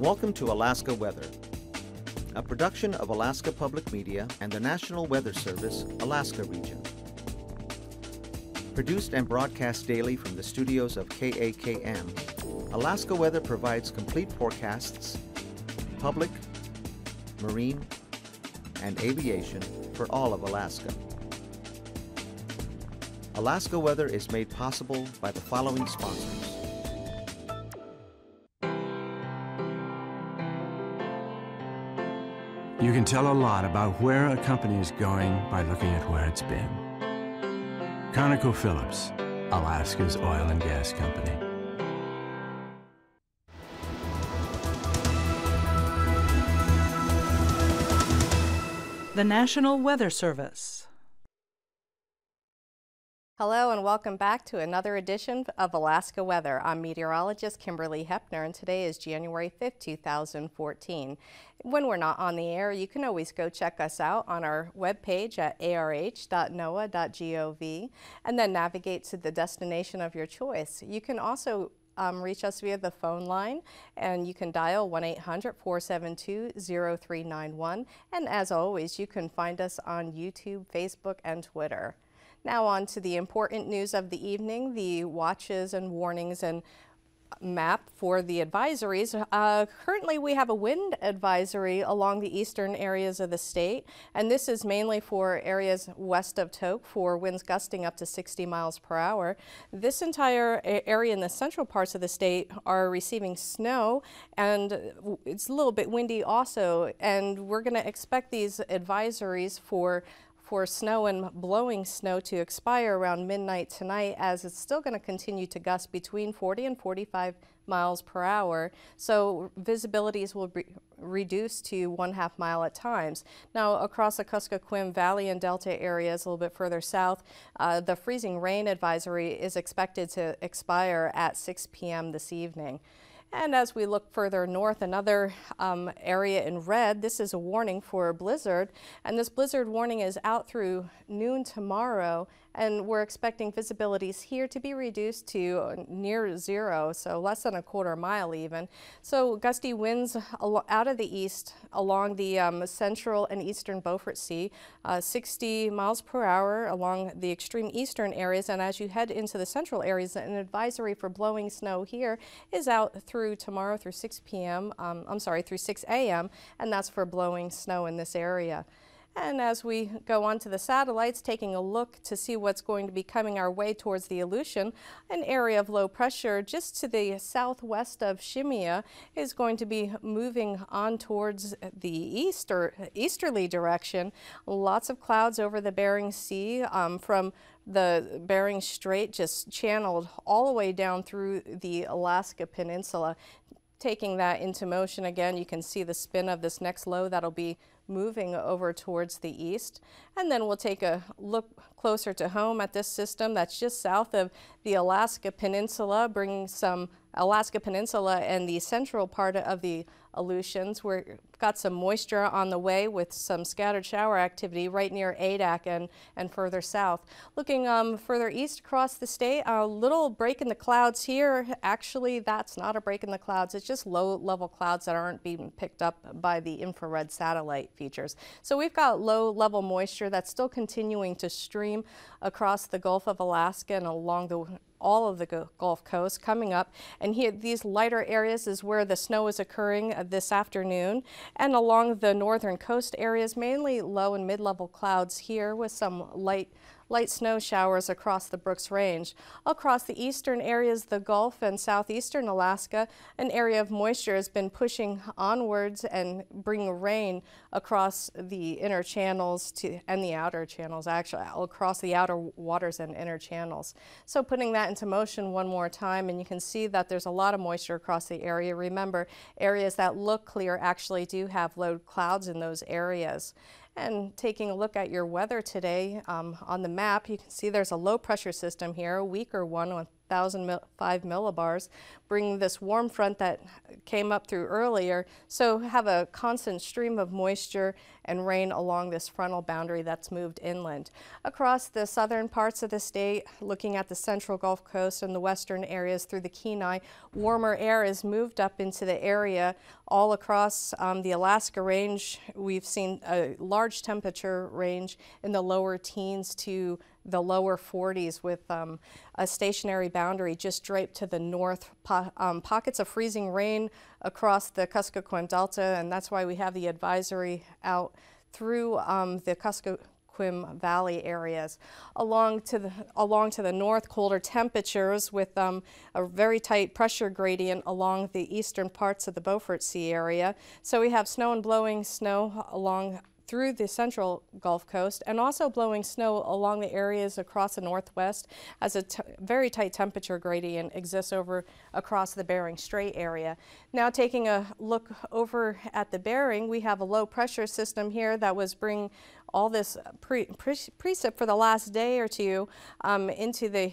Welcome to Alaska Weather, a production of Alaska Public Media and the National Weather Service, Alaska Region. Produced and broadcast daily from the studios of KAKM, Alaska Weather provides complete forecasts, public, marine, and aviation for all of Alaska. Alaska Weather is made possible by the following sponsors. You can tell a lot about where a company is going by looking at where it's been. ConocoPhillips, Alaska's oil and gas company. The National Weather Service. Hello and welcome back to another edition of Alaska Weather. I'm meteorologist Kimberly Hepner and today is January 5th, 2014. When we're not on the air, you can always go check us out on our webpage at arh.noaa.gov and then navigate to the destination of your choice. You can also reach us via the phone line, and you can dial 1-800-472-0391. And as always, you can find us on YouTube, Facebook, and Twitter. Now on to the important news of the evening, the watches and warnings and map for the advisories. Currently we have a wind advisory along the eastern areas of the state, and this is mainly for areas west of Tok for winds gusting up to 60 miles per hour. This entire area in the central parts of the state are receiving snow, and it's a little bit windy also, and we're going to expect these advisories for snow and blowing snow to expire around midnight tonight, as it's still going to continue to gust between 40 and 45 miles per hour. So visibilities will be reduced to 1/2 mile at times. Now across the Kuskokwim Valley and Delta areas a little bit further south, the freezing rain advisory is expected to expire at 6 p.m. this evening. And as we look further north, another area in red, this is a warning for a blizzard. And this blizzard warning is out through noon tomorrow. And we're expecting visibilities here to be reduced to near zero, so less than 1/4 mile even. So gusty winds out of the east along the central and eastern Beaufort Sea, 60 miles per hour along the extreme eastern areas. And as you head into the central areas, an advisory for blowing snow here is out through tomorrow through 6 p.m. Through 6 a.m. and that's for blowing snow in this area. And as we go on to the satellites, taking a look to see what's going to be coming our way towards the Aleutian, an area of low pressure just to the southwest of Shemya is going to be moving on towards the easterly direction. Lots of clouds over the Bering Sea from the Bering Strait just channeled all the way down through the Alaska Peninsula. Taking that into motion again, you can see the spin of this next low that'll be moving over towards the east. And then we'll take a look closer to home at this system that's just south of the Alaska Peninsula, bringing some Alaska Peninsula and the central part of the Aleutians. We've got some moisture on the way with some scattered shower activity right near Adak and further south. Looking further east across the state, a little break in the clouds here. Actually, that's not a break in the clouds. It's just low-level clouds that aren't being picked up by the infrared satellite features. So we've got low-level moisture that's still continuing to stream across the Gulf of Alaska and along all of the Gulf Coast coming up. And here, these lighter areas is where the snow is occurring this afternoon. And along the northern coast areas, mainly low and mid-level clouds here with some light snow showers across the Brooks Range. Across the eastern areas, the Gulf and southeastern Alaska, an area of moisture has been pushing onwards and bringing rain across the inner channels and the outer channels, actually across the outer waters and inner channels. So putting that into motion one more time, and you can see that there's a lot of moisture across the area. Remember, areas that look clear actually do have low clouds in those areas. And taking a look at your weather today on the map, you can see there's a low pressure system here, a weaker one with 1005 millibars, bringing this warm front that came up through earlier. So have a constant stream of moisture and rain along this frontal boundary that's moved inland. Across the southern parts of the state, looking at the central Gulf Coast and the western areas through the Kenai, warmer air is moved up into the area. All across the Alaska Range, we've seen a large temperature range in the lower teens to the lower 40s with a stationary boundary just draped to the north. Pockets of freezing rain across the Kuskokwim Delta, and that's why we have the advisory out through the Kuskokwim Valley areas. Along to the north, colder temperatures with a very tight pressure gradient along the eastern parts of the Beaufort Sea area. So we have snow and blowing snow along through the central Gulf Coast, and also blowing snow along the areas across the northwest as a very tight temperature gradient exists across the Bering Strait area. Now taking a look over at the Bering, we have a low pressure system here that was bringing all this precip for the last day or two into the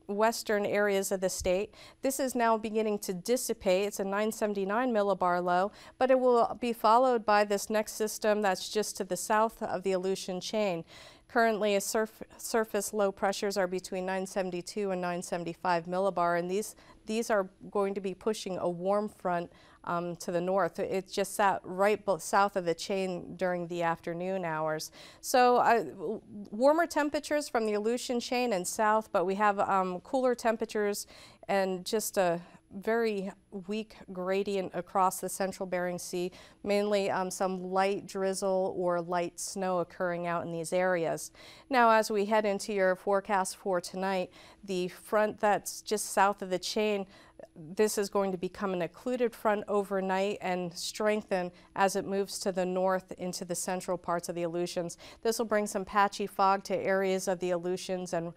western areas of the state. This is now beginning to dissipate. It's a 979 millibar low, but it will be followed by this next system that's just to the south of the Aleutian chain. Currently, surface low pressures are between 972 and 975 millibar, and these are going to be pushing a warm front to the north. It just sat right south of the chain during the afternoon hours. So warmer temperatures from the Aleutian chain and south, but we have cooler temperatures and just a very weak gradient across the central Bering Sea, mainly some light drizzle or light snow occurring out in these areas. Now, as we head into your forecast for tonight, the front that's just south of the chain, this is going to become an occluded front overnight and strengthen as it moves to the north into the central parts of the Aleutians. This will bring some patchy fog to areas of the Aleutians and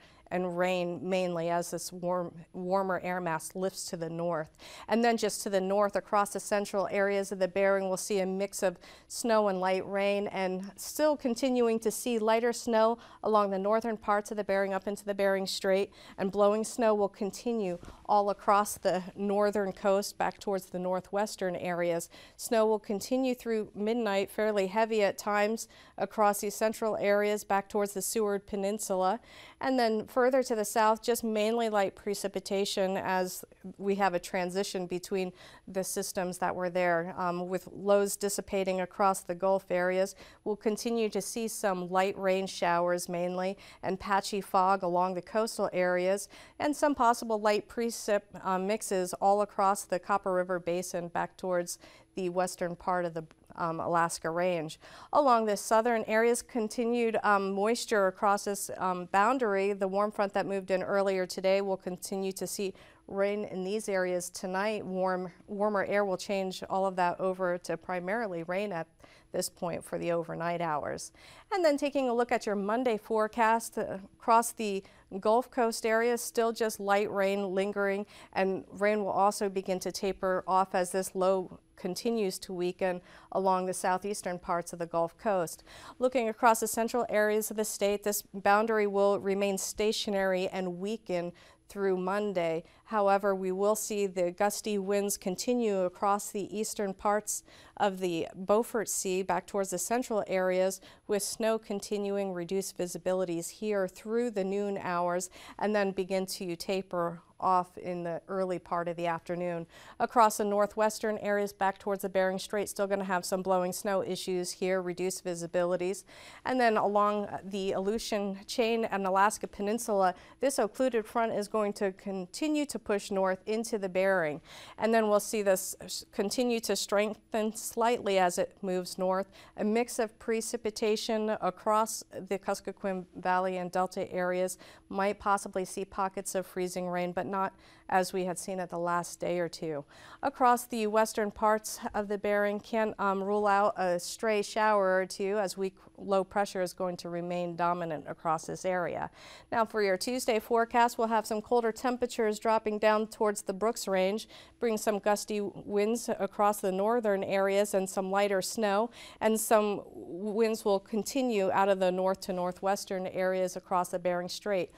rain mainly as this warmer air mass lifts to the north. And then just to the north across the central areas of the Bering, we'll see a mix of snow and light rain, and still continuing to see lighter snow along the northern parts of the Bering up into the Bering Strait, and blowing snow will continue all across the northern coast back towards the northwestern areas. Snow will continue through midnight, fairly heavy at times across these central areas back towards the Seward Peninsula, and then further to the south, just mainly light precipitation as we have a transition between the systems that were there. With lows dissipating across the Gulf areas, we'll continue to see some light rain showers mainly and patchy fog along the coastal areas, and some possible light precip mixes all across the Copper River Basin back towards the western part of the Alaska Range. Along the southern areas, continued moisture across this boundary. The warm front that moved in earlier today will continue to see rain in these areas tonight. Warmer air will change all of that over to primarily rain at this point for the overnight hours. And then taking a look at your Monday forecast across the Gulf Coast area, still just light rain lingering, and rain will also begin to taper off as this low continues to weaken along the southeastern parts of the Gulf Coast. Looking across the central areas of the state, this boundary will remain stationary and weaken through Monday. However, we will see the gusty winds continue across the eastern parts of the Beaufort Sea back towards the central areas, with snow continuing reduced visibilities here through the noon hours, and then begin to taper off in the early part of the afternoon. Across the northwestern areas back towards the Bering Strait, still going to have some blowing snow issues here, reduced visibilities. And then along the Aleutian chain and Alaska Peninsula, this occluded front is going to continue to push north into the Bering. And then we'll see this continue to strengthen slightly as it moves north. A mix of precipitation across the Kuskokwim Valley and Delta areas. Might possibly see pockets of freezing rain, but not as we had seen it the last day or two. Across the western parts of the Bering, can't rule out a stray shower or two, as weak low pressure is going to remain dominant across this area. Now for your Tuesday forecast, we'll have some colder temperatures dropping down towards the Brooks Range, bring some gusty winds across the northern areas and some lighter snow, and some winds will continue out of the north to northwestern areas across the Bering Strait.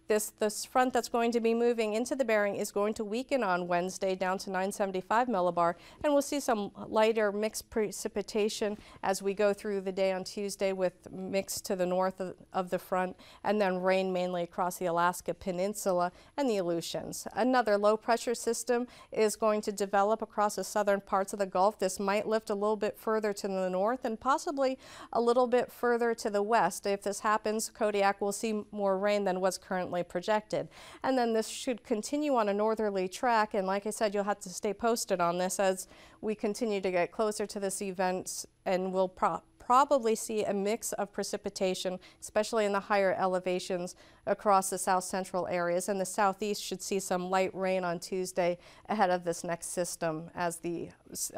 This front that's going to be moving into the Bering is going to weaken on Wednesday down to 975 millibar, and we'll see some lighter mixed precipitation as we go through the day on Tuesday, with mix to the north of the front, and then rain mainly across the Alaska Peninsula and the Aleutians. Another low pressure system is going to develop across the southern parts of the Gulf. This might lift a little bit further to the north and possibly a little bit further to the west. If this happens, Kodiak will see more rain than what's currently projected. And then this should continue on a northerly track, and like I said, you'll have to stay posted on this as we continue to get closer to this event, and we'll probably see a mix of precipitation, especially in the higher elevations across the south central areas, and the southeast should see some light rain on Tuesday ahead of this next system as the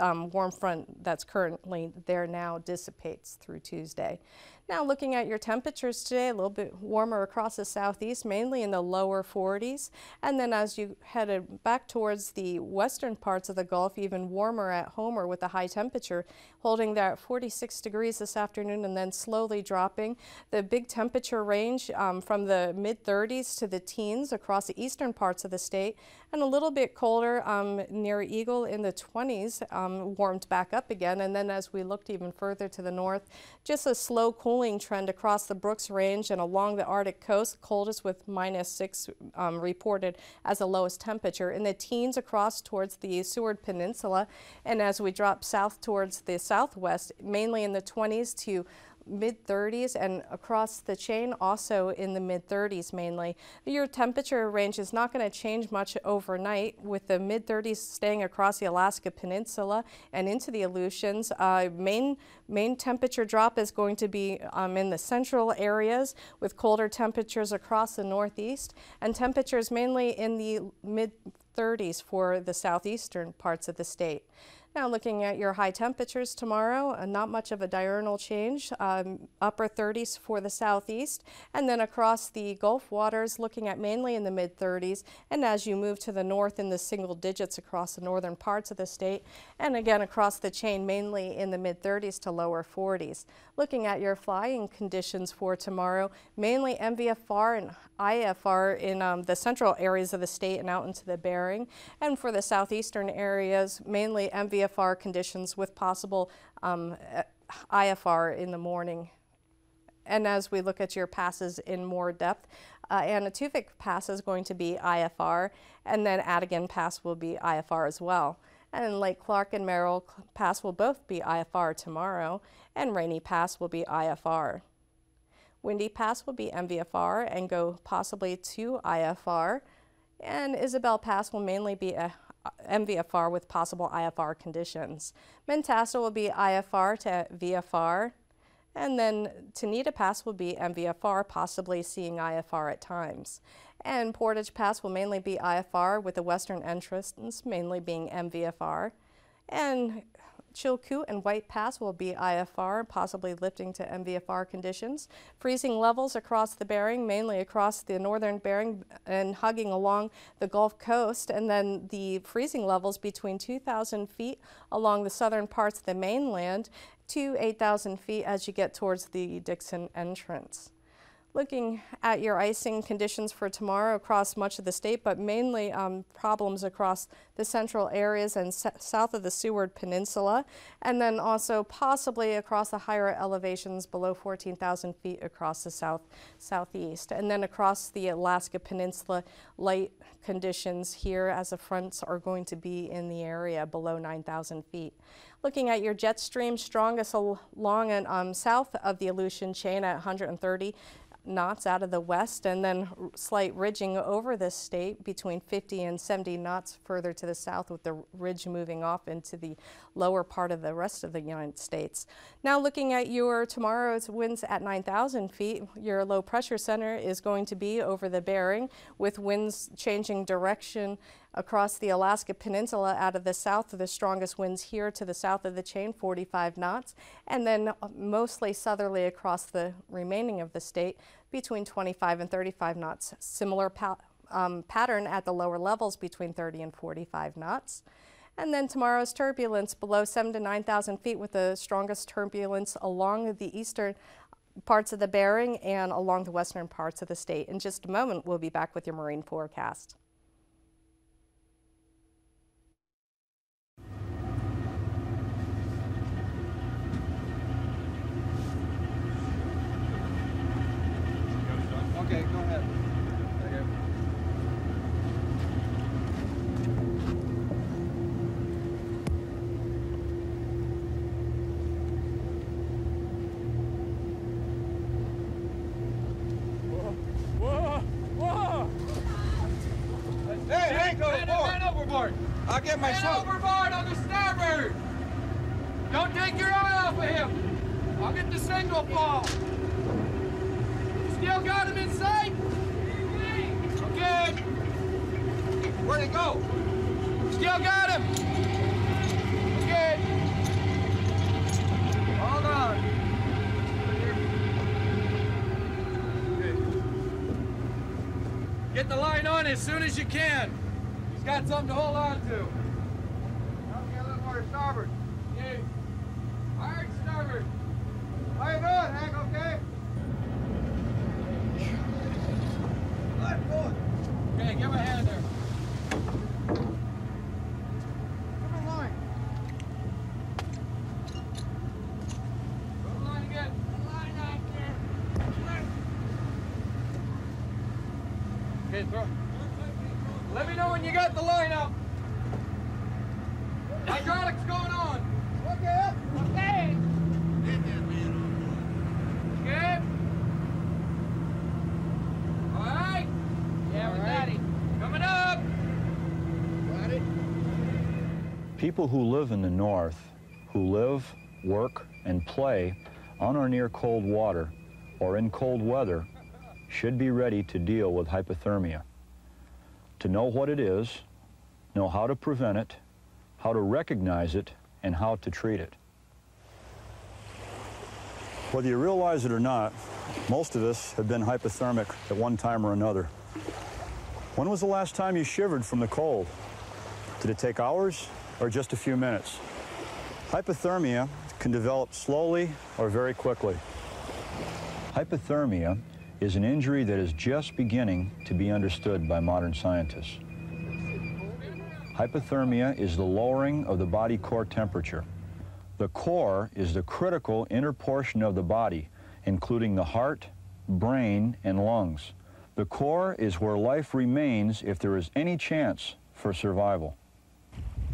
warm front that's currently there now dissipates through Tuesday. Now looking at your temperatures today, a little bit warmer across the southeast, mainly in the lower 40s. And then as you headed back towards the western parts of the Gulf, even warmer at Homer with a high temperature, holding there at 46 degrees this afternoon and then slowly dropping. The big temperature range from the mid-30s to the teens across the eastern parts of the state, and a little bit colder near Eagle in the 20s, warmed back up again. And then as we looked even further to the north, just a slow cooling trend across the Brooks Range and along the Arctic coast, coldest with -6 reported as the lowest temperature. In the teens across towards the Seward Peninsula, and as we drop south towards the southwest, mainly in the 20s to mid-30s, and across the chain also in the mid-30s mainly. Your temperature range is not going to change much overnight, with the mid-30s staying across the Alaska Peninsula and into the Aleutians. Main temperature drop is going to be in the central areas, with colder temperatures across the northeast, and temperatures mainly in the mid-30s for the southeastern parts of the state. Now looking at your high temperatures tomorrow, not much of a diurnal change, upper 30s for the southeast, and then across the Gulf waters looking at mainly in the mid-30s, and as you move to the north in the single digits across the northern parts of the state, and again across the chain mainly in the mid-30s to lower 40s. Looking at your flying conditions for tomorrow, mainly MVFR and IFR in the central areas of the state and out into the Bering, and for the southeastern areas, mainly MVFR conditions with possible IFR in the morning. And as we look at your passes in more depth, Anaktuvuk Pass is going to be IFR, and then Adigan Pass will be IFR as well. And Lake Clark and Merrill Pass will both be IFR tomorrow, and Rainy Pass will be IFR. Windy Pass will be MVFR and go possibly to IFR, and Isabel Pass will mainly be a MVFR with possible IFR conditions. Mentasta will be IFR to VFR, and then Tanita Pass will be MVFR, possibly seeing IFR at times. And Portage Pass will mainly be IFR, with the western entrance mainly being MVFR. And Chilkoot and White Pass will be IFR, possibly lifting to MVFR conditions. Freezing levels across the Bering, mainly across the northern Bering and hugging along the Gulf Coast, and then the freezing levels between 2,000 feet along the southern parts of the mainland to 8,000 feet as you get towards the Dixon entrance. Looking at your icing conditions for tomorrow across much of the state, but mainly problems across the central areas and south of the Seward Peninsula, and then also possibly across the higher elevations below 14,000 feet across the southeast. And then across the Alaska Peninsula, light conditions here as the fronts are going to be in the area below 9,000 feet. Looking at your jet stream, strongest along and south of the Aleutian chain at 130 knots out of the west, and then slight ridging over this state between 50 and 70 knots further to the south, with the ridge moving off into the lower part of the rest of the United States. Now looking at your tomorrow's winds at 9,000 feet, your low pressure center is going to be over the Bering, with winds changing direction across the Alaska Peninsula out of the south. The strongest winds here to the south of the chain, 45 knots, and then mostly southerly across the remaining of the state between 25 and 35 knots. Similar pattern at the lower levels between 30 and 45 knots. And then tomorrow's turbulence below 7,000 to 9,000 feet, with the strongest turbulence along the eastern parts of the Bering and along the western parts of the state. In just a moment, we'll be back with your marine forecast. Okay, go ahead. Man overboard! I'll get my Man overboard on the starboard! Don't take your eye off of him! I'll get the signal fall! Still got him in sight? Okay! Where'd he go? Still got him! Okay! Hold on. Okay. Get the line on as soon as you can. He's got something to hold on to. Okay, a little more to starboard. Okay. Hard starboard. How you doing, Hank? Okay? Okay, give him a hand there. Come in line. Go to the line again. Line out there. Okay, throw. Let me know when you got the line up. Hydraulics going on. Okay. Okay. Okay. All right. Yeah, we got it. Coming up. Got it. People who live in the north, who live, work, and play on or near cold water or in cold weather, should be ready to deal with hypothermia. To know what it is, know how to prevent it, how to recognize it, and how to treat it. Whether you realize it or not, most of us have been hypothermic at one time or another. When was the last time you shivered from the cold? Did it take hours or just a few minutes? Hypothermia can develop slowly or very quickly. Hypothermia is an injury that is just beginning to be understood by modern scientists. Hypothermia is the lowering of the body core temperature. The core is the critical inner portion of the body, including the heart, brain, and lungs. The core is where life remains if there is any chance for survival.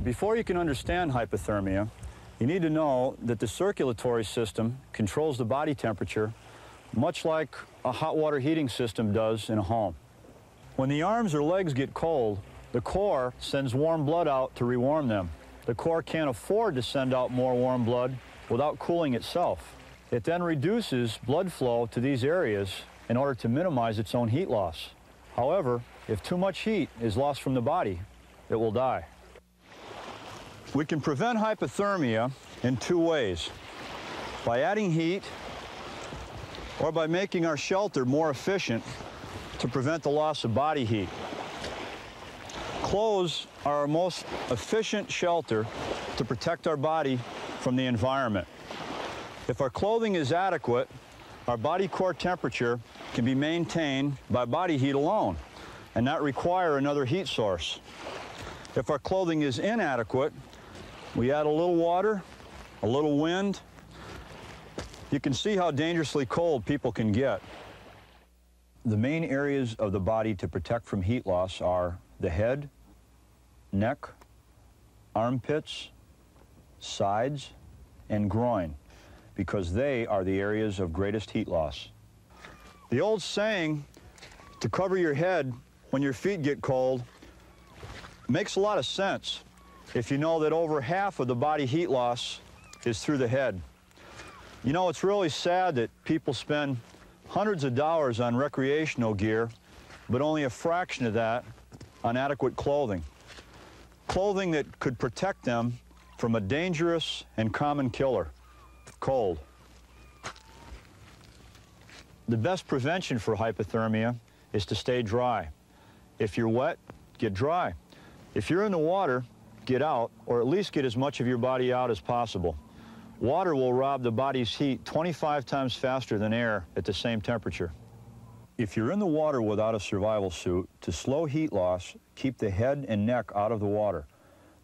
Before you can understand hypothermia, you need to know that the circulatory system controls the body temperature much like a hot water heating system does in a home. When the arms or legs get cold, the core sends warm blood out to rewarm them. The core can't afford to send out more warm blood without cooling itself. It then reduces blood flow to these areas in order to minimize its own heat loss. However, if too much heat is lost from the body, it will die. We can prevent hypothermia in two ways: by adding heat or by making our shelter more efficient to prevent the loss of body heat. Clothes are our most efficient shelter to protect our body from the environment. If our clothing is adequate, our body core temperature can be maintained by body heat alone and not require another heat source. If our clothing is inadequate, we add a little water, a little wind. You can see how dangerously cold people can get. The main areas of the body to protect from heat loss are the head, neck, armpits, sides, and groin, because they are the areas of greatest heat loss. The old saying to cover your head when your feet get cold makes a lot of sense if you know that over half of the body heat loss is through the head. You know, it's really sad that people spend hundreds of dollars on recreational gear, but only a fraction of that on adequate clothing. Clothing that could protect them from a dangerous and common killer, cold. The best prevention for hypothermia is to stay dry. If you're wet, get dry. If you're in the water, get out, or at least get as much of your body out as possible. Water will rob the body's heat 25 times faster than air at the same temperature. If you're in the water without a survival suit, to slow heat loss, keep the head and neck out of the water.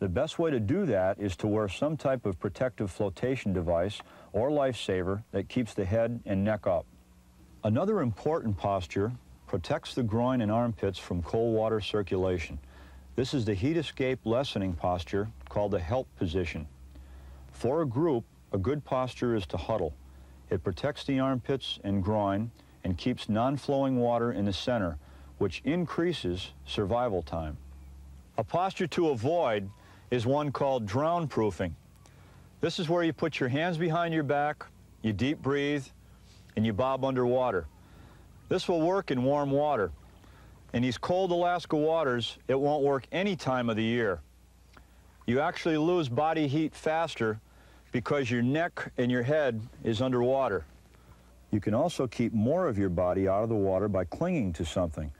The best way to do that is to wear some type of protective flotation device or lifesaver that keeps the head and neck up. Another important posture protects the groin and armpits from cold water circulation. This is the heat escape lessening posture called the HELP position. For a group, a good posture is to huddle. It protects the armpits and groin and keeps non-flowing water in the center, which increases survival time. A posture to avoid is one called drown-proofing. This is where you put your hands behind your back, you deep breathe, and you bob underwater. This will work in warm water. In these cold Alaska waters, it won't work any time of the year. You actually lose body heat faster because your neck and your head is underwater. You can also keep more of your body out of the water by clinging to something.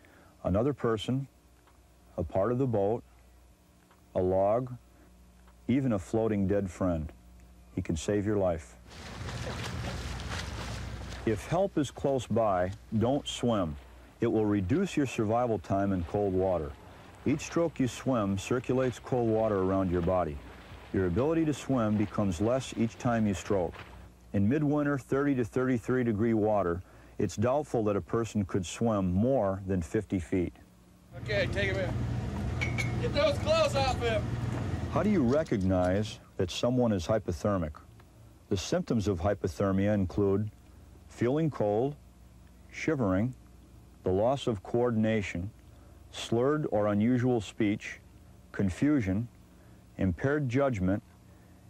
Another person, a part of the boat, a log, even a floating dead friend. He can save your life. If help is close by, don't swim. It will reduce your survival time in cold water. Each stroke you swim circulates cold water around your body. Your ability to swim becomes less each time you stroke. In midwinter 30 to 33 degree water, it's doubtful that a person could swim more than 50 feet. Okay, take him in. Get those clothes off him. How do you recognize that someone is hypothermic? The symptoms of hypothermia include feeling cold, shivering, the loss of coordination, slurred or unusual speech, confusion, impaired judgment,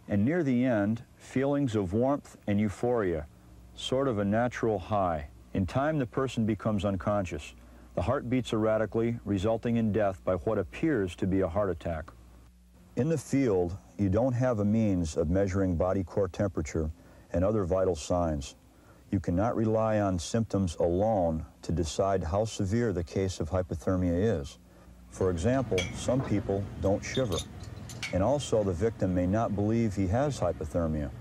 and near the end, feelings of warmth and euphoria, sort of a natural high. In time, the person becomes unconscious. The heart beats erratically, resulting in death by what appears to be a heart attack. In the field, you don't have a means of measuring body core temperature and other vital signs. You cannot rely on symptoms alone to decide how severe the case of hypothermia is. For example, some people don't shiver, and also the victim may not believe he has hypothermia.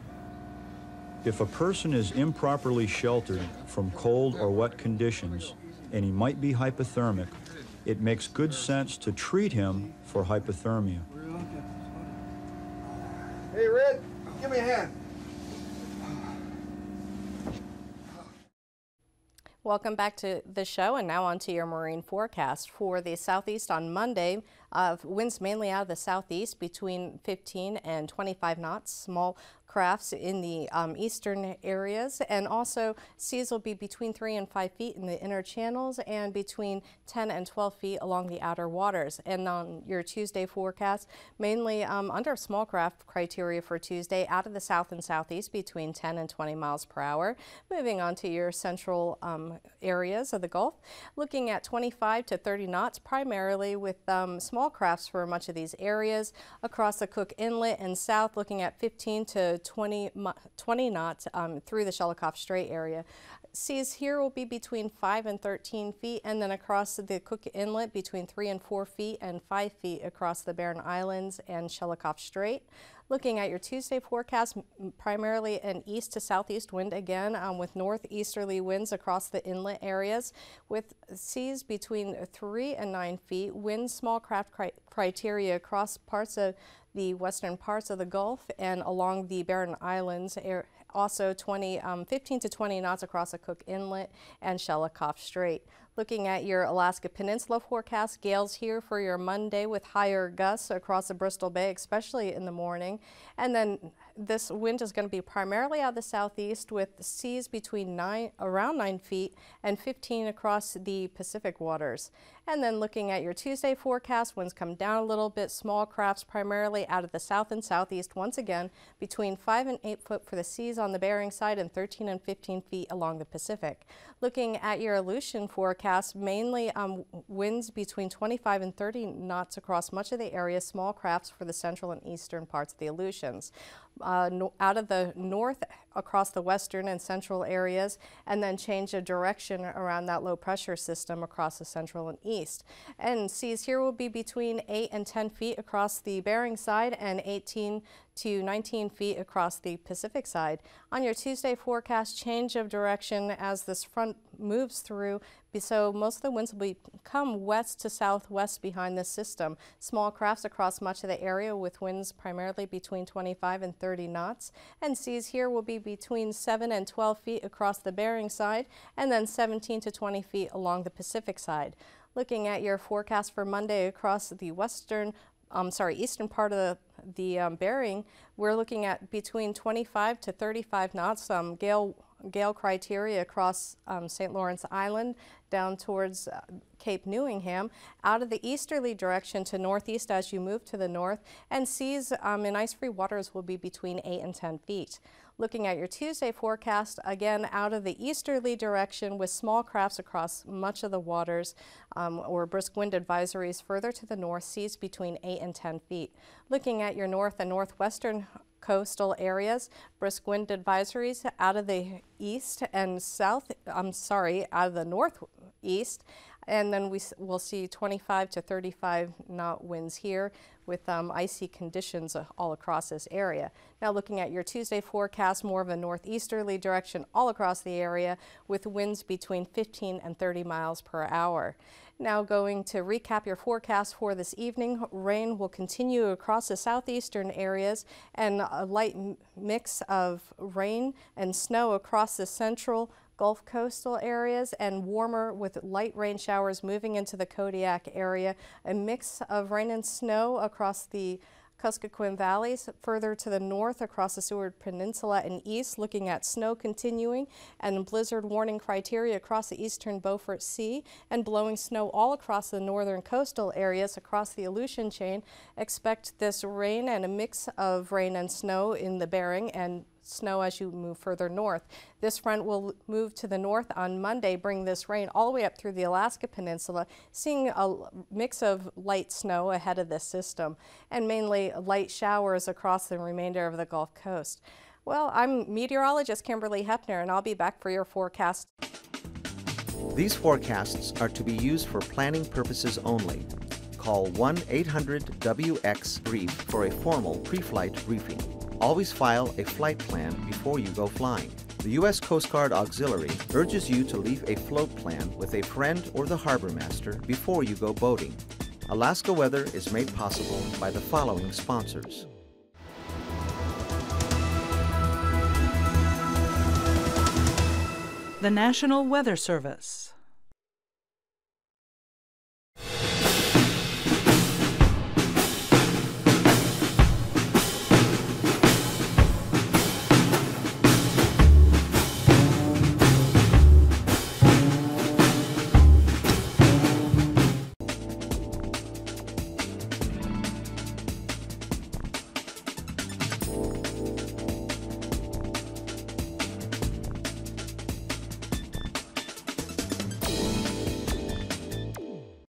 If a person is improperly sheltered from cold or wet conditions, and he might be hypothermic, it makes good sense to treat him for hypothermia. Hey, Red, give me a hand. Welcome back to the show, and now on to your marine forecast. For the southeast on Monday, winds mainly out of the southeast between 15 and 25 knots, small crafts in the eastern areas, and also seas will be between 3 and 5 feet in the inner channels and between 10 and 12 feet along the outer waters. And on your Tuesday forecast, mainly under small craft criteria for Tuesday, out of the south and southeast between 10 and 20 miles per hour. Moving on to your central areas of the Gulf, looking at 25 to 30 knots, primarily with small crafts for much of these areas. Across the Cook Inlet and south, looking at 15 to 20 knots through the Shelikof Strait area. Seas here will be between 5 and 13 feet, and then across the Cook Inlet between 3 and 4 feet and 5 feet across the Barren Islands and Shelikof Strait. Looking at your Tuesday forecast, primarily an east to southeast wind again, with northeasterly winds across the inlet areas, with seas between 3 and 9 feet. Wind small craft criteria across parts of the western parts of the Gulf and along the Barren Islands. Also 15 to 20 knots across the Cook Inlet and Shelikof Strait. Looking at your Alaska Peninsula forecast, gales here for your Monday with higher gusts across the Bristol Bay, especially in the morning. And then this wind is going to be primarily out of the southeast with seas between around 9 feet and 15 across the Pacific waters. And then looking at your Tuesday forecast, winds come down a little bit, small crafts primarily out of the south and southeast once again between 5 and 8 foot for the seas on the Bering side and 13 and 15 feet along the Pacific. Looking at your Aleutian forecast, mainly winds between 25 and 30 knots across much of the area, small crafts for the central and eastern parts of the Aleutians. Out of the north across the western and central areas, and then change of direction around that low pressure system across the central and east. And seas here will be between 8 and 10 feet across the Bering side and 18 to 19 feet across the Pacific side. On your Tuesday forecast, change of direction as this front moves through, so most of the winds will come west to southwest behind this system. Small crafts across much of the area with winds primarily between 25 and 30 knots, and seas here will be between 7 and 12 feet across the Bering side and then 17 to 20 feet along the Pacific side. Looking at your forecast for Monday across the eastern part of the Bering, we're looking at between 25 to 35 knots, gale criteria across St. Lawrence Island down towards Cape Newingham, out of the easterly direction to northeast as you move to the north, and seas in ice-free waters will be between 8 and 10 feet. Looking at your Tuesday forecast, again out of the easterly direction with small crafts across much of the waters or brisk wind advisories further to the north, seas between 8 and 10 feet. Looking at your north and northwestern coastal areas, brisk wind advisories out of the east and south, out of the northeast, and then we'll see 25 to 35 knot winds here with icy conditions all across this area. Now looking at your Tuesday forecast, more of a northeasterly direction all across the area with winds between 15 and 30 miles per hour. Now going to recap your forecast for this evening, rain will continue across the southeastern areas and a light mix of rain and snow across the central Gulf coastal areas, and warmer with light rain showers moving into the Kodiak area. A mix of rain and snow across the Kuskokwim valleys, further to the north across the Seward Peninsula and east, looking at snow continuing and blizzard warning criteria across the eastern Beaufort Sea, and blowing snow all across the northern coastal areas across the Aleutian chain. Expect this rain and a mix of rain and snow in the Bering and snow as you move further north. This front will move to the north on Monday, bring this rain all the way up through the Alaska Peninsula, seeing a mix of light snow ahead of this system, and mainly light showers across the remainder of the Gulf Coast. Well, I'm meteorologist Kimberly Hepner, and I'll be back for your forecast. These forecasts are to be used for planning purposes only. Call 1-800-WX-BRIEF for a formal pre-flight briefing. Always file a flight plan before you go flying. The U.S. Coast Guard Auxiliary urges you to leave a float plan with a friend or the harbor master before you go boating. Alaska Weather is made possible by the following sponsors. The National Weather Service.